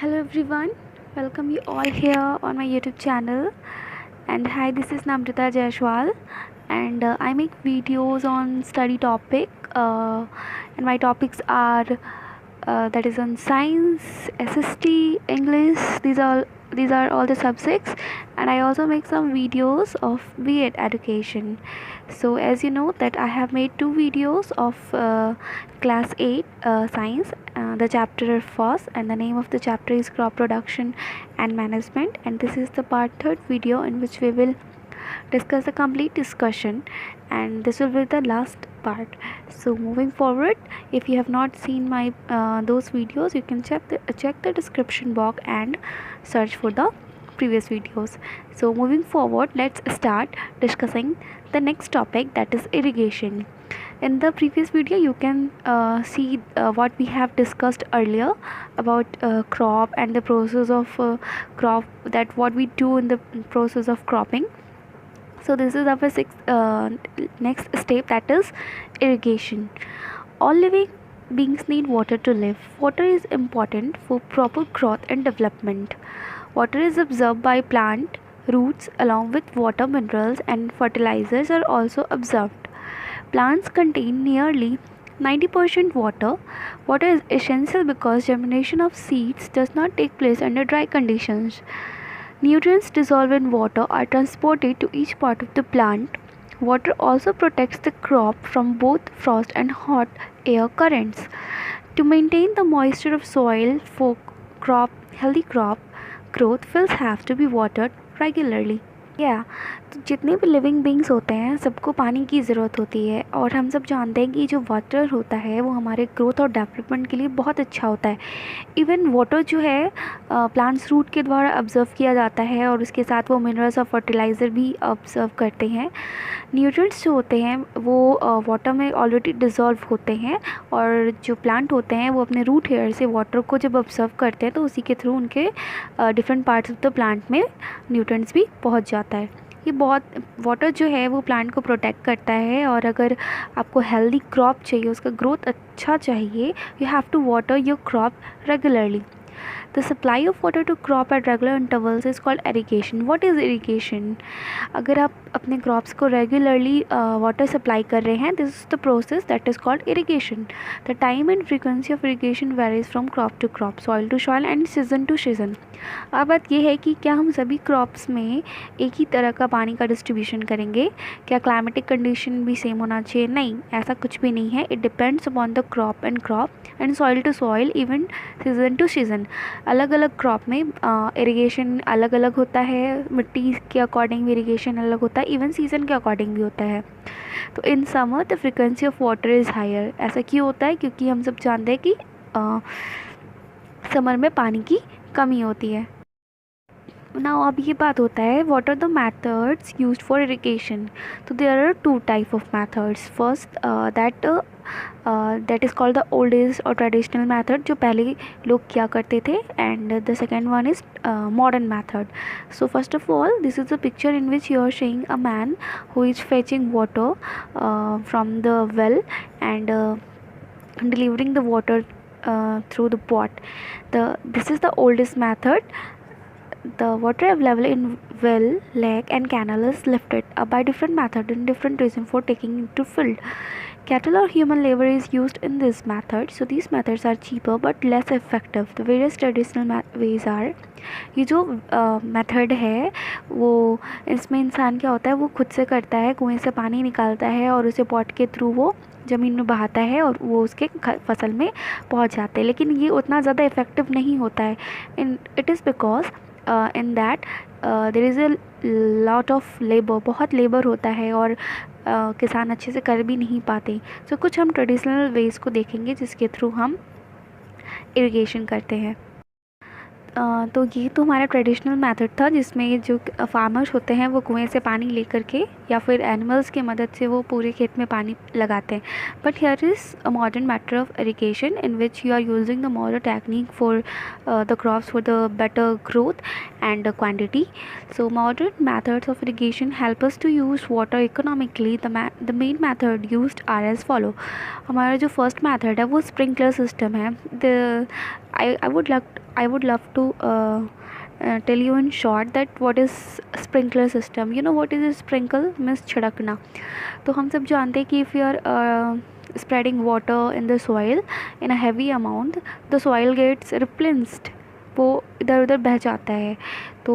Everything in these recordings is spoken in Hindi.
Hello everyone, welcome you all here on my YouTube channel. And hi, this is Namrita Jaishwal, and I make videos on study topic. And my topics are that is on science, SST, English. These are all the subjects, and I also make some videos of B.Ed education. So as you know that I have made two videos of class 8 science, the chapter first, and the name of the chapter is crop production and management, and this is the part third video in which we will discuss the complete discussion, and this will be the last part. So moving forward, if you have not seen my those videos, you can check the description box and search for the previous videos. So moving forward, let's start discussing the next topic, that is irrigation. In the previous video you can see what we have discussed earlier about crop and the process of crop, that what we do in the process of cropping. So this is our next step, that is irrigation. All living beings need water to live. Water is important for proper growth and development. Water is absorbed by plant roots along with water, minerals and fertilizers are also absorbed. Plants contain nearly 90% water. Water is essential because germination of seeds does not take place under dry conditions. Nutrients dissolved in water are transported to each part of the plant. Water also protects the crop from both frost and hot air currents. To maintain the moisture of soil for healthy crop growth, fields have to be watered regularly. तो जितने भी लिविंग बींग्स होते हैं सबको पानी की ज़रूरत होती है, और हम सब जानते हैं कि जो वाटर होता है वो हमारे ग्रोथ और डेवलपमेंट के लिए बहुत अच्छा होता है. इवन वाटर जो है प्लांट्स रूट के द्वारा ऑब्जर्व किया जाता है, और उसके साथ वो मिनरल्स और फर्टिलाइज़र भी ऑब्जर्व करते हैं. न्यूट्रिएंट्स जो होते हैं वो वाटर में ऑलरेडी डिज़ोल्व होते हैं, और जो प्लांट होते हैं वो अपने रूट हेयर से वाटर को जब ऑब्जर्व करते हैं तो उसी के थ्रू उनके different parts of the plant में न्यूट्रिएंट्स भी पहुंच जाता है. ये बहुत वाटर जो है वो प्लांट को प्रोटेक्ट करता है, और अगर आपको हेल्दी क्रॉप चाहिए, उसका ग्रोथ अच्छा चाहिए, you have to water your crop regularly. The supply of water to crop at regular intervals is called irrigation. What is irrigation? अगर आप अपने क्रॉप्स को रेगुलरली वाटर सप्लाई कर रहे हैं, this is the process that is called irrigation. The time and frequency of irrigation varies from crop to crop, soil to soil and season to season. अब बात यह है कि क्या हम सभी क्रॉप्स में एक ही तरह का पानी का डिस्ट्रीब्यूशन करेंगे? क्या क्लाइमेटिक कंडीशन भी सेम होना चाहिए? नहीं, ऐसा कुछ भी नहीं है. It depends upon the crop and soil to soil, even season to season. अलग अलग क्रॉप में इरिगेशन अलग अलग होता है, मिट्टी के अकॉर्डिंग भी इरिगेशन अलग होता है, इवन सीज़न के अकॉर्डिंग भी होता है. तो in summer the frequency of water is higher. ऐसा क्यों होता है? क्योंकि हम सब जानते हैं कि समर में पानी की कमी होती है. ना अब ये बात होता है, what are the methods used for irrigation. तो there are two type of methods. First that is called the old age और ट्रेडिशनल मेथड, जो पहले लोग किया करते थे, and the second one is modern method. So first of all, this is a picture in which you are seeing a man who is fetching water from the well and delivering the water through the pot. This is the oldest method. The water available in well, lake and canal is lifted up by different method in different region for taking into field. Cattle or human labor is used in this method, so these methods are cheaper but less effective. The various traditional ways are, ये जो मेथड है वो, इसमें इंसान क्या होता है, वो खुद से करता है, कुएं से पानी निकालता है और उसे पॉट के थ्रू वो ज़मीन में बहाता है और वो उसके फसल में पहुंच जाते हैं. लेकिन ये उतना ज़्यादा इफ़ेक्टिव नहीं होता है. It is because in that there is a lot of labour, बहुत लेबर होता है, और किसान अच्छे से कर भी नहीं पाते. सो कुछ हम ट्रेडिशनल वेज को देखेंगे जिसके थ्रू हम इरिगेशन करते हैं. तो ये तो हमारा ट्रेडिशनल मेथड था, जिसमें जो फार्मर्स होते हैं वो कुएं से पानी लेकर के या फिर एनिमल्स की मदद से वो पूरे खेत में पानी लगाते हैं. But here is a modern method of irrigation in which you are using the modern technique for the crops for the better growth and quantity. So modern methods of irrigation help us to use water economically. The main method used are as follow. हमारा जो फर्स्ट मेथड है वो स्प्रिंकलर सिस्टम है. I would love to tell you in short that what is sprinkler system. You know what is a sprinkle? Means छिड़कना. तो हम सब जानते हैं कि if you are spreading water in the soil in a heavy amount, the soil gets replenished. वो इधर उधर बह जाता है. तो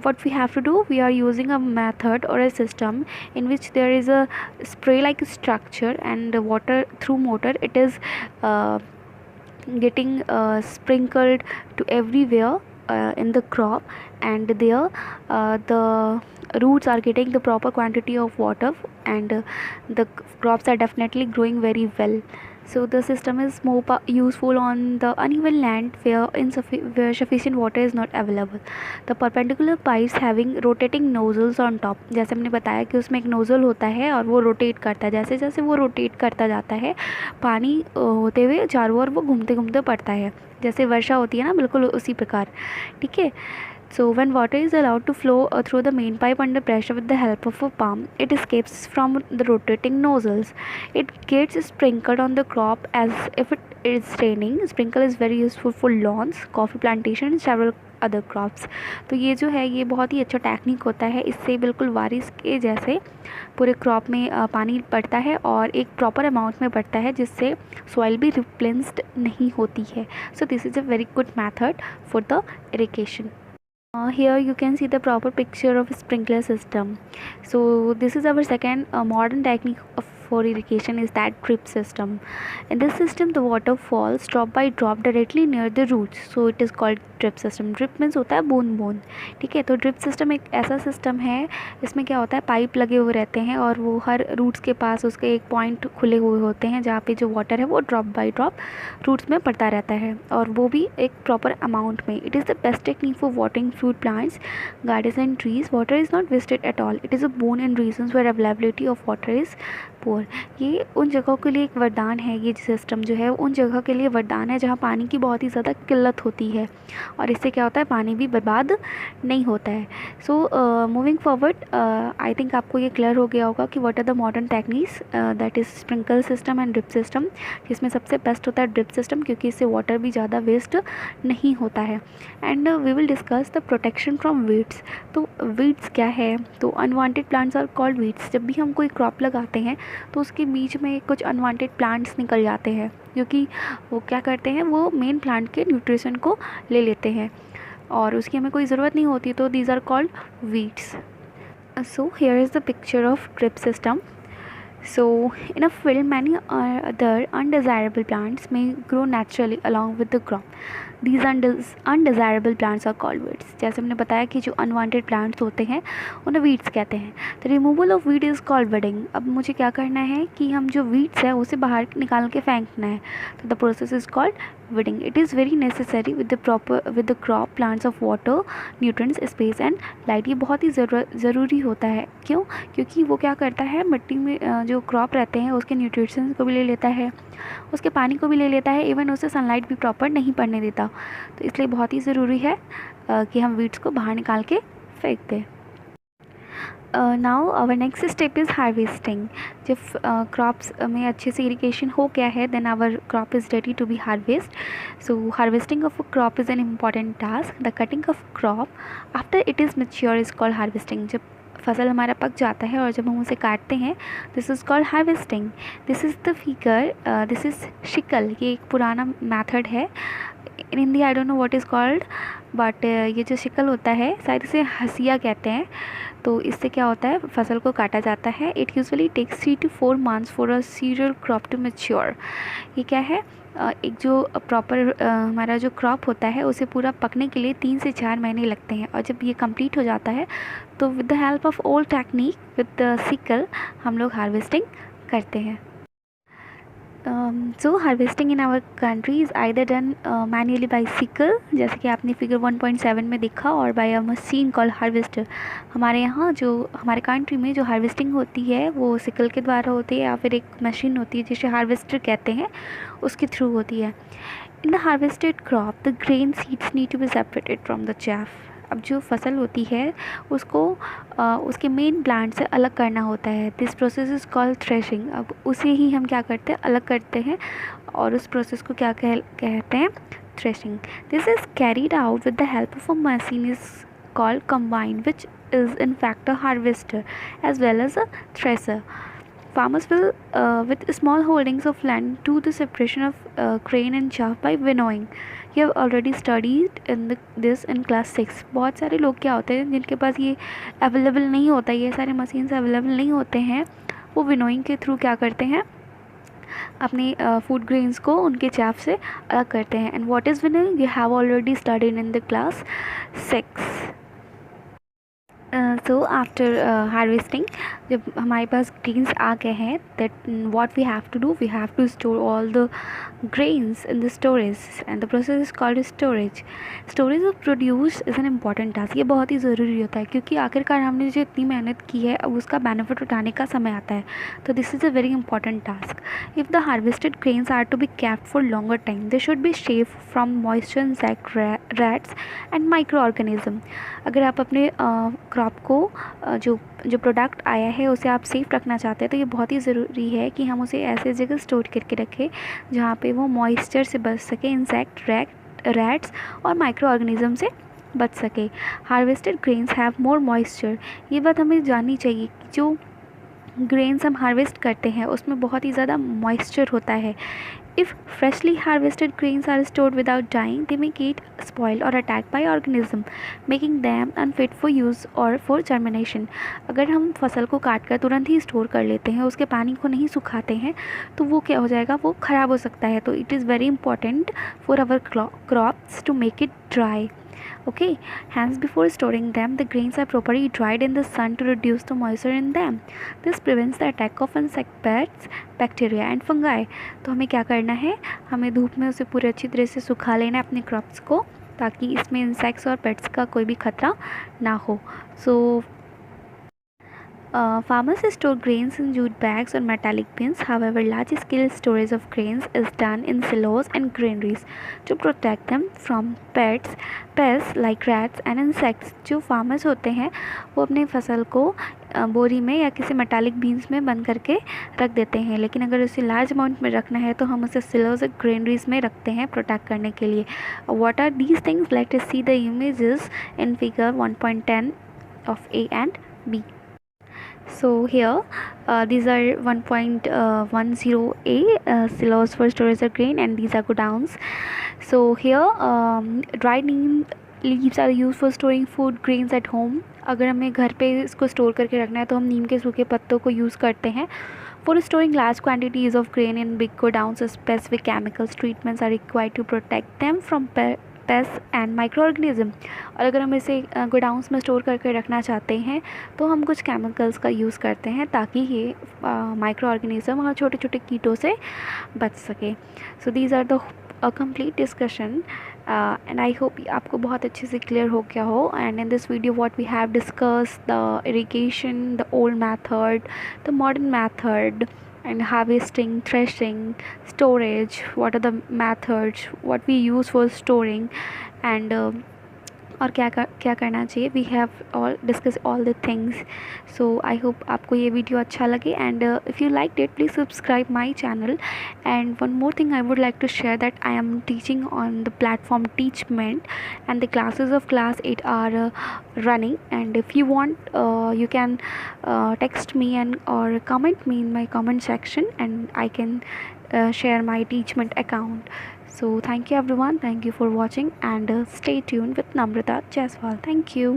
what we have to do, we are using a method or a system in which there is a spray like structure, and water through motor it is getting sprinkled to everywhere in the crop, and there the roots are getting the proper quantity of water, and the crops are definitely growing very well. So the system is more useful on the uneven land where sufficient water is not available. The perpendicular pipes having rotating nozzles on top. जैसे हमने बताया कि उसमें एक नोज़ल होता है और वो रोटेट करता है. जैसे जैसे वो रोटेट करता जाता है, पानी होते हुए चारों ओर वो घूमते घूमते पड़ता है. जैसे वर्षा होती है ना, बिल्कुल उसी प्रकार. ठीक है. So when water is allowed to flow through the main pipe under pressure with the help of a pump, it escapes from the rotating nozzles. It gets sprinkled on the crop as if it is raining. Sprinkle is very useful for lawns, coffee plantation and several other crops. तो ये जो है ये बहुत ही अच्छा टेक्निक होता है. इससे बिल्कुल बारिश के जैसे पूरे क्रॉप में पानी पड़ता है और एक प्रॉपर अमाउंट में पड़ता है, जिससे सॉइल भी रिप्लेनिश्ड नहीं होती है. So this is a very good method for the irrigation. Here you can see the proper picture of sprinkler system. So this is our second modern technique for irrigation, is that drip system. In this system the water falls drop by drop directly near the roots, so it is called drip system. drip means होता है बूंद बूंद. ठीक है. तो drip system एक ऐसा सिस्टम है, इसमें क्या होता है, पाइप लगे हुए रहते हैं और वो हर रूट्स के पास उसके एक पॉइंट खुले हुए होते हैं जहाँ पे जो वाटर है वो ड्रॉप बाई ड्रॉप रूट्स में पड़ता रहता है, और वो भी एक प्रॉपर अमाउंट में. It is the best technique for watering fruit plants, gardens and trees. Water is not wasted at all. It is a boon in regions where availability of water is poor. ये उन जगहों के लिए एक वरदान है. ये सिस्टम जो है उन जगह के लिए वरदान है जहाँ पानी की बहुत ही ज़्यादा किल्लत होती है, और इससे क्या होता है, पानी भी बर्बाद नहीं होता है. So moving forward, I think आपको ये क्लियर हो गया होगा कि what are the modern techniques, that is sprinkle system and drip system. जिसमें सबसे बेस्ट होता है ड्रिप सिस्टम, क्योंकि इससे वाटर भी ज़्यादा वेस्ट नहीं होता है. And we will discuss the protection from weeds. तो वीड्स क्या है? तो unwanted plants are called weeds. जब भी हम कोई क्रॉप लगाते हैं तो उसके बीच में कुछ अनवांटेड प्लांट्स निकल जाते हैं, क्योंकि वो क्या करते हैं, वो मेन प्लांट के न्यूट्रिशन को ले लेते हैं और उसकी हमें कोई ज़रूरत नहीं होती. तो these are called weeds. So here is the picture of drip system. So in a field many other undesirable plants may grow naturally along with the crop. These undesirable plants are called weeds. जैसे हमने बताया कि जो unwanted plants होते हैं उन्हें weeds कहते हैं. The removal of weed is called weeding. अब मुझे क्या करना है कि हम जो weeds है उसे बाहर निकाल के फेंकना है. तो the process is called weeding. It is very necessary with the crop plants of water, nutrients, space and light. ये बहुत ही ज़रूरी होता है. क्यों? क्योंकि वो क्या करता है, मिट्टी में जो क्रॉप रहते हैं उसके न्यूट्रिशंस को भी ले लेता है, उसके पानी को भी ले लेता है, इवन उसे सनलाइट भी प्रॉपर नहीं पड़ने देता. तो इसलिए बहुत ही ज़रूरी है कि हम वीड्स को बाहर निकाल के फेंक दें. Now our next step is harvesting. जब क्रॉप्स में अच्छे से इरिगेशन हो गया है, then our crop is ready to be harvest. So harvesting of a crop is an important task. The cutting of crop after it is mature is called harvesting. जब फसल हमारा पक जाता है और जब हम उसे काटते हैं, this is called harvesting. This is the figure, this is sickle. ये एक पुराना मेथड है. In Hindi I don't know what is called, but ये जो शिकल होता है शायद इसे हसिया कहते हैं. तो इससे क्या होता है, फसल को काटा जाता है. It usually takes 3 to 4 months for a cereal crop to mature. ये क्या है, एक जो प्रॉपर हमारा जो क्रॉप होता है उसे पूरा पकने के लिए 3 से 4 महीने लगते हैं. और जब ये कंप्लीट हो जाता है तो with the help of old technique with the sickle हम लोग हार्वेस्टिंग करते हैं. So harvesting in our country is either done manually by sickle, जैसे कि आपने फिगर 1.7 में देखा, और by a machine called harvester. हमारे यहाँ जो हमारे कंट्री में जो हार्वेस्टिंग होती है वो सिकल के द्वारा होती है, या फिर एक मशीन होती है जिसे हार्वेस्टर कहते हैं, उसके थ्रू होती है. In the harvested crop the grain seeds need to be separated from the chaff. अब जो फसल होती है उसको उसके मेन प्लांट से अलग करना होता है. This process is called threshing. अब उसे ही हम क्या करते हैं, अलग करते हैं, और उस प्रोसेस को क्या कहते हैं, threshing. This is carried out with the help of a machine is called combine, which is in fact a harvester as well as a thresher. Farmers will, with small holdings of land, do the separation of grain and chaff by winnowing. You have already studied this in class 6. बहुत सारे लोग क्या होते हैं जिनके पास ये अवेलेबल नहीं होता, ये सारे मशीन्स अवेलेबल नहीं होते हैं, वो विनोइंग के थ्रू क्या करते हैं, अपने फूड ग्रेन्स को उनके chaff से अलग करते हैं. And what is winnowing, you have already studied in the class 6. So after harvesting जब हमारे पास ग्रेन्स आ गए हैं, that what we have to do, we have to store all the grains in the storage and the process is called storage. Storage of produce is an important task. ये बहुत ही ज़रूरी होता है क्योंकि आखिरकार हमने जो इतनी मेहनत की है अब उसका बेनिफिट उठाने का समय आता है. तो this is a very important task. If the harvested grains are to be kept for longer time, they should be safe from moisture, insect, rats and microorganism. अगर आप अपने क्रॉप को जो प्रोडक्ट आया है उसे आप सेफ़ रखना चाहते हैं तो ये बहुत ही ज़रूरी है कि हम उसे ऐसे जगह स्टोर करके रखें जहाँ पे वो मॉइस्चर से बच सके, इंसेक्ट, रैट्स और माइक्रो ऑर्गेनिज्म से बच सके. Harvested grains have more moisture. ये बात हमें जाननी चाहिए कि जो ग्रेन्स हम हार्वेस्ट करते हैं उसमें बहुत ही ज़्यादा मॉइस्चर होता है. If freshly harvested grains are stored without drying, they may get spoiled or attacked by organism, making them unfit for use or for germination. अगर हम फसल को काट कर तुरंत ही स्टोर कर लेते हैं, उसके पानी को नहीं सुखाते हैं, तो वो क्या हो जाएगा, वो ख़राब हो सकता है. तो it is very important for our crops to make it dry. Okay, hence before storing them, the grains are properly dried in the sun to reduce the moisture in them. This prevents the attack of insect pests, bacteria and fungi. तो हमें क्या करना है, हमें धूप में उसे पूरे अच्छी तरह से सुखा लेना है अपने क्रॉप्स को, ताकि इसमें इंसेक्ट्स और पेट्स का कोई भी खतरा ना हो. सो farmers store grains in jute bags or metallic bins. However, large-scale storage of grains is done in silos and granaries to protect them from pests like rats and insects. जो farmers होते हैं वो अपने फसल को बोरी में या किसी मेटालिक बीन्स में बंद करके रख देते हैं, लेकिन अगर उसे लार्ज अमाउंट में रखना है तो हम उसे सिलोज और ग्रेनरीज में रखते हैं प्रोटेक्ट करने के लिए. What are these things? Let us see the images in figure 1.10 of A and B. So here these are 1.10A silos for storage of grain and these are godowns. So here dried neem leaves are used for storing food grains at home. अगर हमें घर पे इसको स्टोर करके रखना है तो हम नीम के सूखे पत्तों को यूज़ करते हैं. For storing large quantities of grain in big godowns, specific chemicals treatments are required to protect them from paste and micro organism. और अगर हम इसे गोडाउंस में स्टोर करके रखना चाहते हैं तो हम कुछ केमिकल्स का यूज़ करते हैं ताकि ये माइक्रो ऑर्गेनिज्म और छोटे छोटे कीटों से बच सके. So these are the complete discussion and I hope आपको बहुत अच्छे से क्लियर हो गया हो. And in this video what we have discuss the irrigation, the old method, the modern method, and harvesting, threshing, storage, what are the methods, what we use for storing, and और क्या करना चाहिए. We have all discuss all the things. So I hope आपको ये वीडियो अच्छा लगे and if you like it please subscribe my channel. And one more thing I would like to share that I'm teaching on the platform Teachmint and the classes of class 8 are running, and if you want you can text me and or comment me in my comment section and I can share my teachment account. So thank you everyone, thank you for watching and stay tuned with Namrata Jaiswal. Thank you.